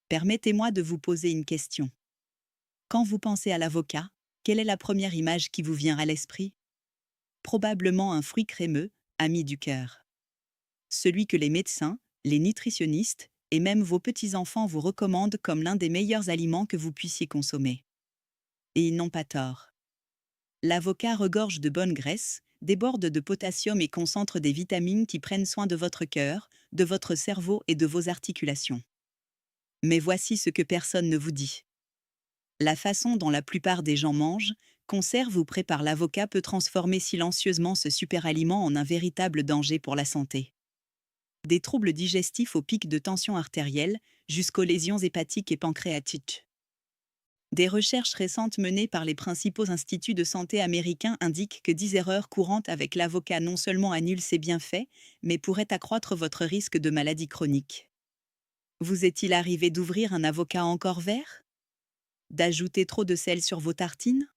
Permettez-moi de vous poser une question. Quand vous pensez à l'avocat, quelle est la première image qui vous vient à l'esprit? Probablement un fruit crémeux, ami du cœur. Celui que les médecins, les nutritionnistes et même vos petits-enfants vous recommandent comme l'un des meilleurs aliments que vous puissiez consommer. Et ils n'ont pas tort. L'avocat regorge de bonnes graisses, déborde de potassium et concentre des vitamines qui prennent soin de votre cœur, de votre cerveau et de vos articulations. Mais voici ce que personne ne vous dit. La façon dont la plupart des gens mangent, conservent ou préparent l'avocat peut transformer silencieusement ce super-aliment en un véritable danger pour la santé. Des troubles digestifs au pic de tension artérielle jusqu'aux lésions hépatiques et pancréatiques. Des recherches récentes menées par les principaux instituts de santé américains indiquent que 10 erreurs courantes avec l'avocat non seulement annulent ses bienfaits, mais pourraient accroître votre risque de maladie chronique. Vous est-il arrivé d'ouvrir un avocat encore vert? D'ajouter trop de sel sur vos tartines?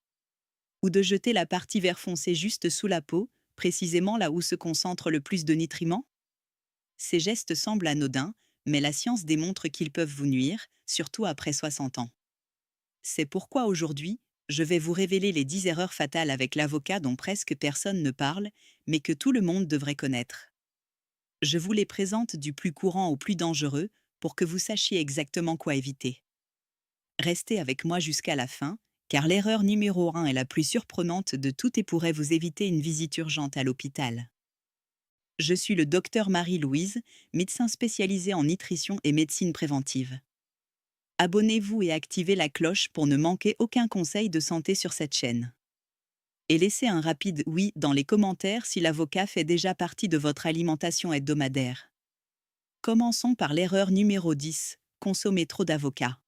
Ou de jeter la partie vert foncé juste sous la peau, précisément là où se concentre le plus de nutriments? Ces gestes semblent anodins, mais la science démontre qu'ils peuvent vous nuire, surtout après 60 ans. C'est pourquoi aujourd'hui, je vais vous révéler les 10 erreurs fatales avec l'avocat dont presque personne ne parle, mais que tout le monde devrait connaître. Je vous les présente du plus courant au plus dangereux pour que vous sachiez exactement quoi éviter. Restez avec moi jusqu'à la fin, car l'erreur numéro 1 est la plus surprenante de toutes et pourrait vous éviter une visite urgente à l'hôpital. Je suis le docteur Marie-Louise, médecin spécialisé en nutrition et médecine préventive. Abonnez-vous et activez la cloche pour ne manquer aucun conseil de santé sur cette chaîne. Et laissez un rapide oui dans les commentaires si l'avocat fait déjà partie de votre alimentation hebdomadaire. Commençons par l'erreur numéro 10, consommer trop d'avocat.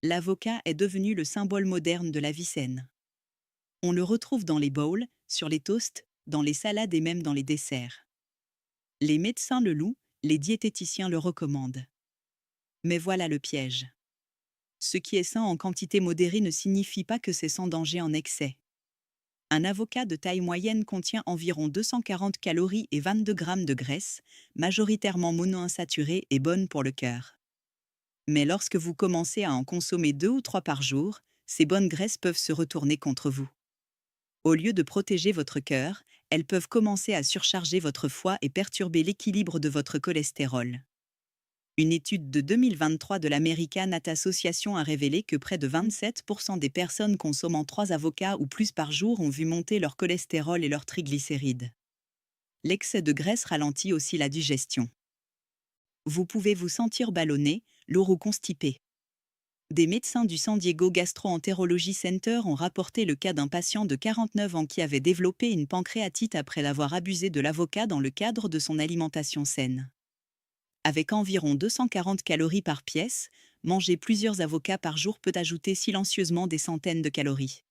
L'avocat est devenu le symbole moderne de la vie saine. On le retrouve dans les bowls, sur les toasts, dans les salades et même dans les desserts. Les médecins le louent, les diététiciens le recommandent. Mais voilà le piège. Ce qui est sain en quantité modérée ne signifie pas que c'est sans danger en excès. Un avocat de taille moyenne contient environ 240 calories et 22 grammes de graisse, majoritairement monoinsaturée et bonne pour le cœur. Mais lorsque vous commencez à en consommer 2 ou 3 par jour, ces bonnes graisses peuvent se retourner contre vous. Au lieu de protéger votre cœur, elles peuvent commencer à surcharger votre foie et perturber l'équilibre de votre cholestérol. Une étude de 2023 de l'American Heart Association a révélé que près de 27% des personnes consommant 3 avocats ou plus par jour ont vu monter leur cholestérol et leurs triglycérides. L'excès de graisse ralentit aussi la digestion. Vous pouvez vous sentir ballonné, lourd ou constipé. Des médecins du San Diego Gastroentérologie Center ont rapporté le cas d'un patient de 49 ans qui avait développé une pancréatite après l'avoir abusé de l'avocat dans le cadre de son alimentation saine. Avec environ 240 calories par pièce, manger plusieurs avocats par jour peut ajouter silencieusement des centaines de calories.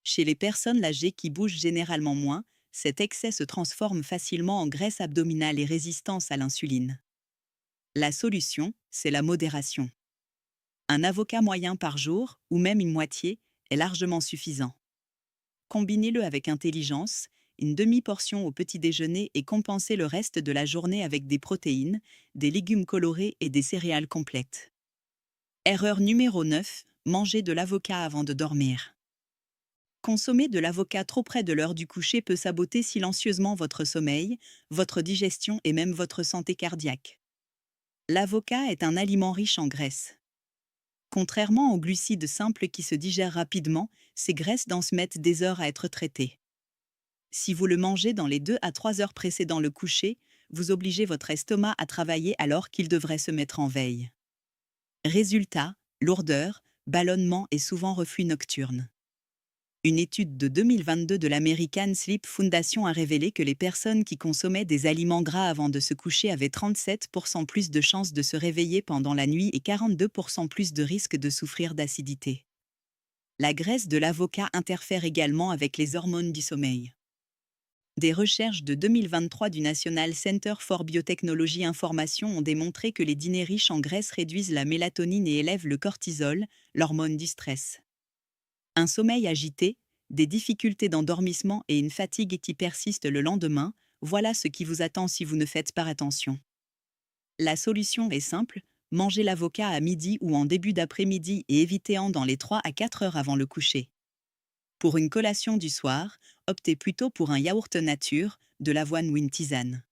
Chez les personnes âgées qui bougent généralement moins, cet excès se transforme facilement en graisse abdominale et résistance à l'insuline. La solution, c'est la modération. Un avocat moyen par jour, ou même une moitié, est largement suffisant. Combinez-le avec intelligence, une demi-portion au petit déjeuner et compensez le reste de la journée avec des protéines, des légumes colorés et des céréales complètes. Erreur numéro 9, manger de l'avocat avant de dormir. Consommer de l'avocat trop près de l'heure du coucher peut saboter silencieusement votre sommeil, votre digestion et même votre santé cardiaque. L'avocat est un aliment riche en graisses. Contrairement aux glucides simples qui se digèrent rapidement, ces graisses denses mettent des heures à être traitées. Si vous le mangez dans les 2 à 3 heures précédant le coucher, vous obligez votre estomac à travailler alors qu'il devrait se mettre en veille. Résultat, lourdeur, ballonnement et souvent reflux nocturne. Une étude de 2022 de l'American Sleep Foundation a révélé que les personnes qui consommaient des aliments gras avant de se coucher avaient 37% plus de chances de se réveiller pendant la nuit et 42% plus de risques de souffrir d'acidité. La graisse de l'avocat interfère également avec les hormones du sommeil. Des recherches de 2023 du National Center for Biotechnology Information ont démontré que les dîners riches en graisse réduisent la mélatonine et élèvent le cortisol, l'hormone du stress. Un sommeil agité, des difficultés d'endormissement et une fatigue qui persiste le lendemain, voilà ce qui vous attend si vous ne faites pas attention. La solution est simple, Mangez l'avocat à midi ou en début d'après-midi et évitez-en dans les 3 à 4 heures avant le coucher. Pour une collation du soir, optez plutôt pour un yaourt nature, de l'avoine ou une tisane.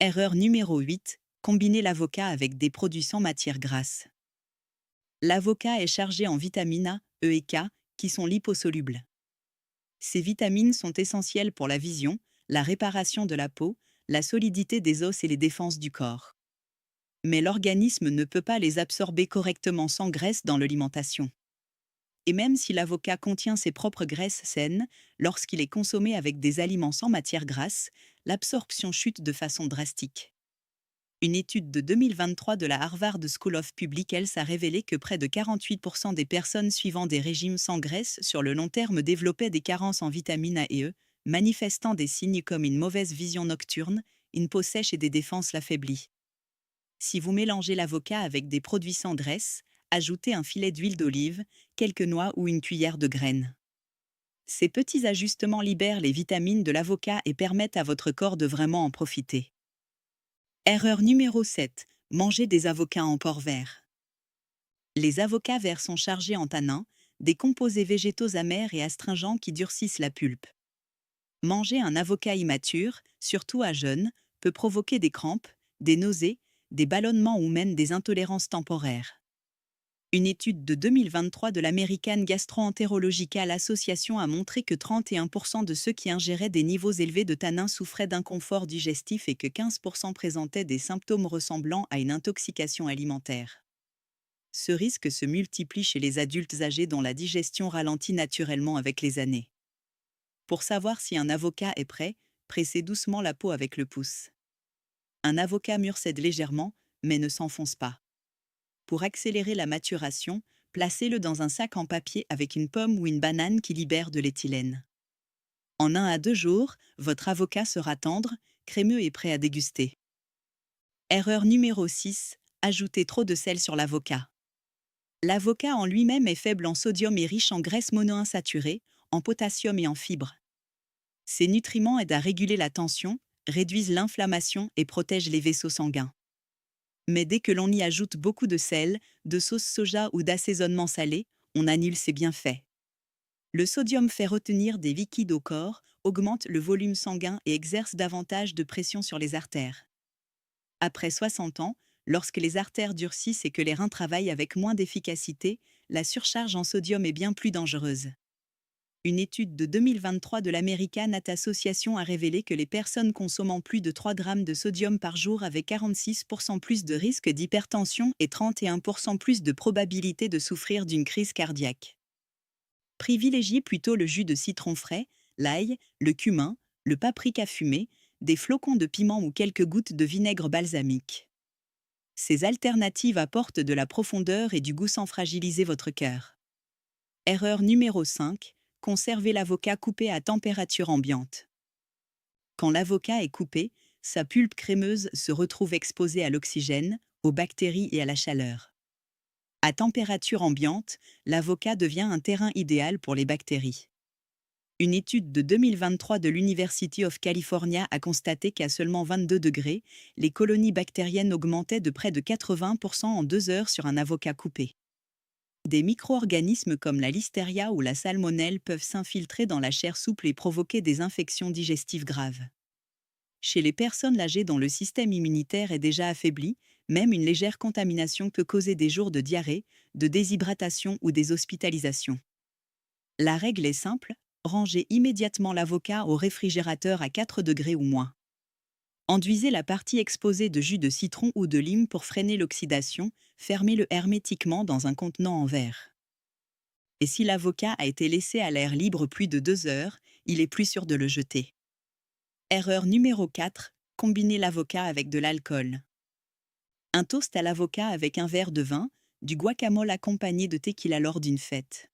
Erreur numéro 8, combinez l'avocat avec des produits sans matière grasse. L'avocat est chargé en vitamines A, E et K, qui sont liposolubles. Ces vitamines sont essentielles pour la vision, la réparation de la peau, la solidité des os et les défenses du corps. Mais l'organisme ne peut pas les absorber correctement sans graisse dans l'alimentation. Et même si l'avocat contient ses propres graisses saines, lorsqu'il est consommé avec des aliments sans matière grasse, l'absorption chute de façon drastique. Une étude de 2023 de la Harvard School of Public Health a révélé que près de 48% des personnes suivant des régimes sans graisse sur le long terme développaient des carences en vitamines A et E, manifestant des signes comme une mauvaise vision nocturne, une peau sèche et des défenses affaiblies. Si vous mélangez l'avocat avec des produits sans graisse, ajoutez un filet d'huile d'olive, quelques noix ou une cuillère de graines. Ces petits ajustements libèrent les vitamines de l'avocat et permettent à votre corps de vraiment en profiter. Erreur numéro 7. Manger des avocats en port vert. Les avocats verts sont chargés en tanins, des composés végétaux amers et astringents qui durcissent la pulpe. Manger un avocat immature, surtout à jeûne, peut provoquer des crampes, des nausées, des ballonnements ou même des intolérances temporaires. Une étude de 2023 de l'American Gastroenterological Association a montré que 31% de ceux qui ingéraient des niveaux élevés de tanins souffraient d'inconfort digestif et que 15% présentaient des symptômes ressemblant à une intoxication alimentaire. Ce risque se multiplie chez les adultes âgés dont la digestion ralentit naturellement avec les années. Pour savoir si un avocat est prêt, pressez doucement la peau avec le pouce. Un avocat mûr cède légèrement, mais ne s'enfonce pas. Pour accélérer la maturation, placez-le dans un sac en papier avec une pomme ou une banane qui libère de l'éthylène. En 1 à 2 jours, votre avocat sera tendre, crémeux et prêt à déguster. Erreur numéro 6, ajoutez trop de sel sur l'avocat. L'avocat en lui-même est faible en sodium et riche en graisses monoinsaturées, en potassium et en fibres. Ces nutriments aident à réguler la tension, réduisent l'inflammation et protègent les vaisseaux sanguins. Mais dès que l'on y ajoute beaucoup de sel, de sauce soja ou d'assaisonnement salé, on annule ses bienfaits. Le sodium fait retenir des liquides au corps, augmente le volume sanguin et exerce davantage de pression sur les artères. Après 60 ans, lorsque les artères durcissent et que les reins travaillent avec moins d'efficacité, la surcharge en sodium est bien plus dangereuse. Une étude de 2023 de l'American Heart Association a révélé que les personnes consommant plus de 3 grammes de sodium par jour avaient 46% plus de risque d'hypertension et 31% plus de probabilité de souffrir d'une crise cardiaque. Privilégiez plutôt le jus de citron frais, l'ail, le cumin, le paprika fumé, des flocons de piment ou quelques gouttes de vinaigre balsamique. Ces alternatives apportent de la profondeur et du goût sans fragiliser votre cœur. Erreur numéro 5. Conservez l'avocat coupé à température ambiante. Quand l'avocat est coupé, sa pulpe crémeuse se retrouve exposée à l'oxygène, aux bactéries et à la chaleur. À température ambiante, l'avocat devient un terrain idéal pour les bactéries. Une étude de 2023 de l'University of California a constaté qu'à seulement 22 degrés, les colonies bactériennes augmentaient de près de 80% en 2 heures sur un avocat coupé. Des micro-organismes comme la listeria ou la salmonelle peuvent s'infiltrer dans la chair souple et provoquer des infections digestives graves. Chez les personnes âgées dont le système immunitaire est déjà affaibli, même une légère contamination peut causer des jours de diarrhée, de déshydratation ou des hospitalisations. La règle est simple, rangez immédiatement l'avocat au réfrigérateur à 4 degrés ou moins. Enduisez la partie exposée de jus de citron ou de lime pour freiner l'oxydation, fermez-le hermétiquement dans un contenant en verre. Et si l'avocat a été laissé à l'air libre plus de 2 heures, il est plus sûr de le jeter. Erreur numéro 4, combinez l'avocat avec de l'alcool. Un toast à l'avocat avec un verre de vin, du guacamole accompagné de tequila lors d'une fête.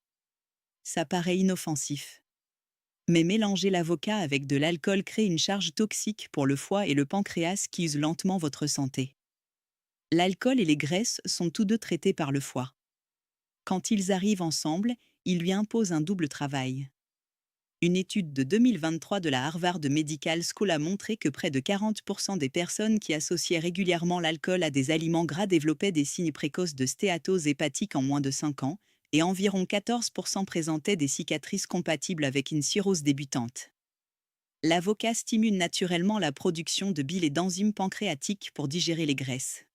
Ça paraît inoffensif. Mais mélanger l'avocat avec de l'alcool crée une charge toxique pour le foie et le pancréas qui usent lentement votre santé. L'alcool et les graisses sont tous deux traités par le foie. Quand ils arrivent ensemble, ils lui imposent un double travail. Une étude de 2023 de la Harvard Medical School a montré que près de 40% des personnes qui associaient régulièrement l'alcool à des aliments gras développaient des signes précoces de stéatose hépatique en moins de 5 ans, et environ 14% présentaient des cicatrices compatibles avec une cirrhose débutante. L'avocat stimule naturellement la production de bile et d'enzymes pancréatiques pour digérer les graisses.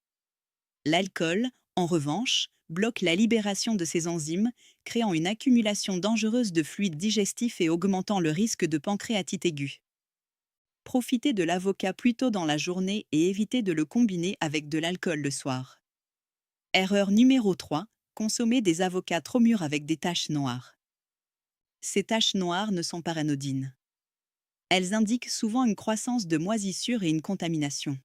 L'alcool, en revanche, bloque la libération de ces enzymes, créant une accumulation dangereuse de fluides digestifs et augmentant le risque de pancréatite aiguë. Profitez de l'avocat plus tôt dans la journée et évitez de le combiner avec de l'alcool le soir. Erreur numéro 3, consommer des avocats trop mûrs avec des taches noires. Ces taches noires ne sont pas anodines. Elles indiquent souvent une croissance de moisissures et une contamination.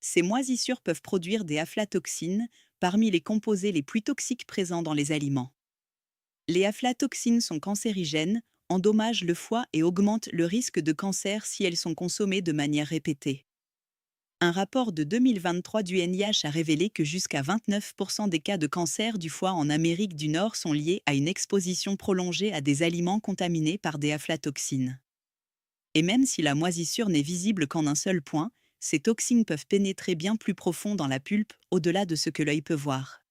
Ces moisissures peuvent produire des aflatoxines, parmi les composés les plus toxiques présents dans les aliments. Les aflatoxines sont cancérigènes, endommagent le foie et augmentent le risque de cancer si elles sont consommées de manière répétée. Un rapport de 2023 du NIH a révélé que jusqu'à 29% des cas de cancer du foie en Amérique du Nord sont liés à une exposition prolongée à des aliments contaminés par des aflatoxines. Et même si la moisissure n'est visible qu'en un seul point, ces toxines peuvent pénétrer bien plus profond dans la pulpe, au-delà de ce que l'œil peut voir.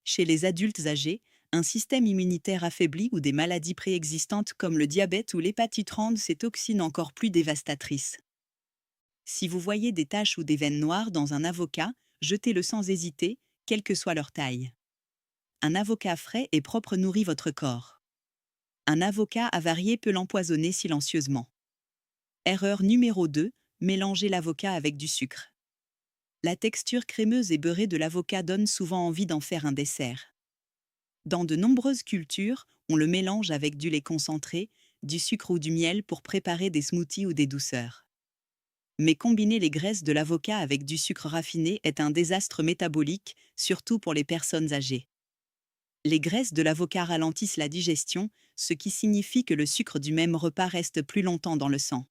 Chez les adultes âgés, un système immunitaire affaibli ou des maladies préexistantes comme le diabète ou l'hépatite rendent ces toxines encore plus dévastatrices. Si vous voyez des taches ou des veines noires dans un avocat, jetez-le sans hésiter, quelle que soit leur taille. Un avocat frais et propre nourrit votre corps. Un avocat avarié peut l'empoisonner silencieusement. Erreur numéro 2, mélanger l'avocat avec du sucre. La texture crémeuse et beurrée de l'avocat donne souvent envie d'en faire un dessert. Dans de nombreuses cultures, on le mélange avec du lait concentré, du sucre ou du miel pour préparer des smoothies ou des douceurs. Mais combiner les graisses de l'avocat avec du sucre raffiné est un désastre métabolique, surtout pour les personnes âgées. Les graisses de l'avocat ralentissent la digestion, ce qui signifie que le sucre du même repas reste plus longtemps dans le sang.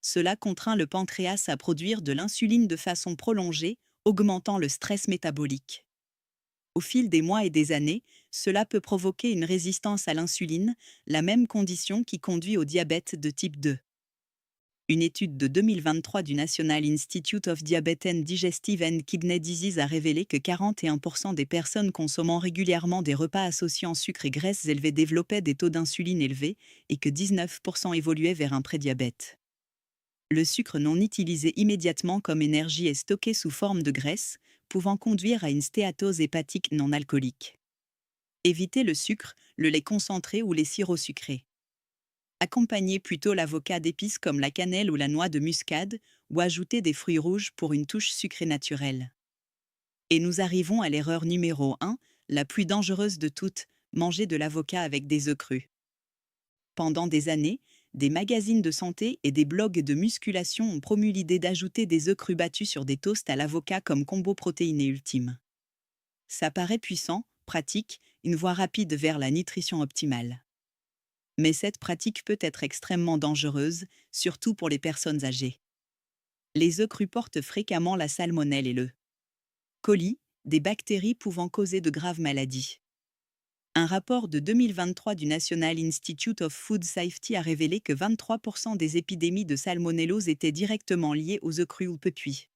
Cela contraint le pancréas à produire de l'insuline de façon prolongée, augmentant le stress métabolique. Au fil des mois et des années, cela peut provoquer une résistance à l'insuline, la même condition qui conduit au diabète de type 2. Une étude de 2023 du National Institute of Diabetes and Digestive and Kidney Disease a révélé que 41% des personnes consommant régulièrement des repas associant sucre et graisses élevés développaient des taux d'insuline élevés et que 19% évoluaient vers un prédiabète. Le sucre non utilisé immédiatement comme énergie est stocké sous forme de graisse, pouvant conduire à une stéatose hépatique non alcoolique. Évitez le sucre, le lait concentré ou les sirops sucrés. Accompagnez plutôt l'avocat d'épices comme la cannelle ou la noix de muscade, ou ajoutez des fruits rouges pour une touche sucrée naturelle. Et nous arrivons à l'erreur numéro 1, la plus dangereuse de toutes, manger de l'avocat avec des œufs crus. Pendant des années, des magazines de santé et des blogs de musculation ont promu l'idée d'ajouter des œufs crus battus sur des toasts à l'avocat comme combo protéiné ultime. Ça paraît puissant, pratique, une voie rapide vers la nutrition optimale. Mais cette pratique peut être extrêmement dangereuse, surtout pour les personnes âgées. Les œufs crus portent fréquemment la salmonelle et le coli, des bactéries pouvant causer de graves maladies. Un rapport de 2023 du National Institute of Food Safety a révélé que 23% des épidémies de salmonellose étaient directement liées aux œufs crus ou peu cuits.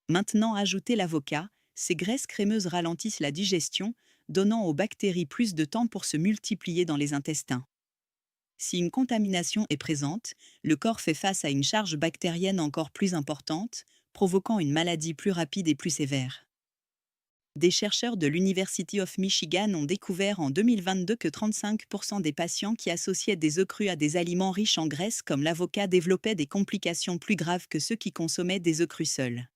Maintenant, ajoutez l'avocat, ces graisses crémeuses ralentissent la digestion, donnant aux bactéries plus de temps pour se multiplier dans les intestins. Si une contamination est présente, le corps fait face à une charge bactérienne encore plus importante, provoquant une maladie plus rapide et plus sévère. Des chercheurs de l'University of Michigan ont découvert en 2022 que 35% des patients qui associaient des œufs crus à des aliments riches en graisse comme l'avocat développaient des complications plus graves que ceux qui consommaient des œufs crus seuls.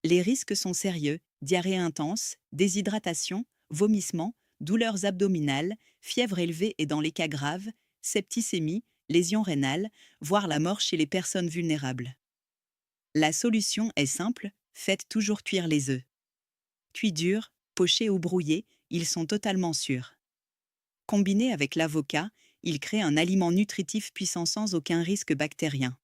Les risques sont sérieux: diarrhée intense, déshydratation, vomissements, douleurs abdominales, fièvre élevée et dans les cas graves, septicémie, lésions rénales, voire la mort chez les personnes vulnérables. La solution est simple, faites toujours cuire les œufs. Cuits durs, pochés ou brouillés, ils sont totalement sûrs. Combinés avec l'avocat, ils créent un aliment nutritif puissant sans aucun risque bactérien.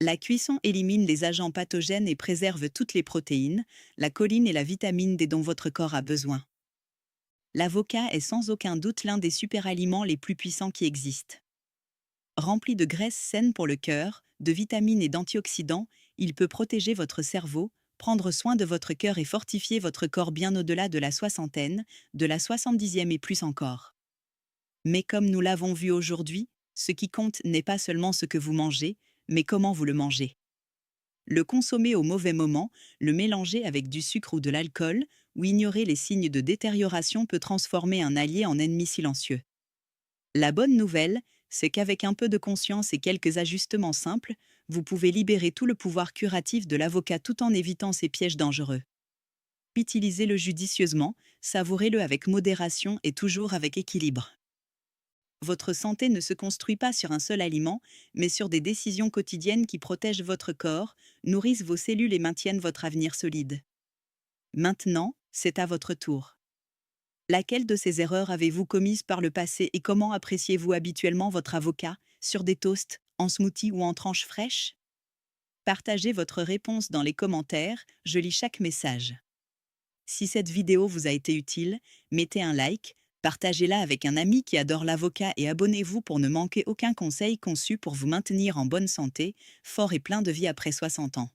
La cuisson élimine les agents pathogènes et préserve toutes les protéines, la choline et la vitamine D dont votre corps a besoin. L'avocat est sans aucun doute l'un des superaliments les plus puissants qui existent. Rempli de graisses saines pour le cœur, de vitamines et d'antioxydants, il peut protéger votre cerveau, prendre soin de votre cœur et fortifier votre corps bien au-delà de la soixantaine, de la 70e et plus encore. Mais comme nous l'avons vu aujourd'hui, ce qui compte n'est pas seulement ce que vous mangez, mais comment vous le mangez. Le consommer au mauvais moment, le mélanger avec du sucre ou de l'alcool, ou ignorer les signes de détérioration peut transformer un allié en ennemi silencieux. La bonne nouvelle, c'est qu'avec un peu de conscience et quelques ajustements simples, vous pouvez libérer tout le pouvoir curatif de l'avocat tout en évitant ces pièges dangereux. Utilisez-le judicieusement, savourez-le avec modération et toujours avec équilibre. Votre santé ne se construit pas sur un seul aliment, mais sur des décisions quotidiennes qui protègent votre corps, nourrissent vos cellules et maintiennent votre avenir solide. Maintenant, c'est à votre tour. Laquelle de ces erreurs avez-vous commises par le passé et comment appréciez-vous habituellement votre avocat, sur des toasts, en smoothie ou en tranches fraîches? Partagez votre réponse dans les commentaires, je lis chaque message. Si cette vidéo vous a été utile, mettez un like, partagez-la avec un ami qui adore l'avocat et abonnez-vous pour ne manquer aucun conseil conçu pour vous maintenir en bonne santé, fort et plein de vie après 60 ans.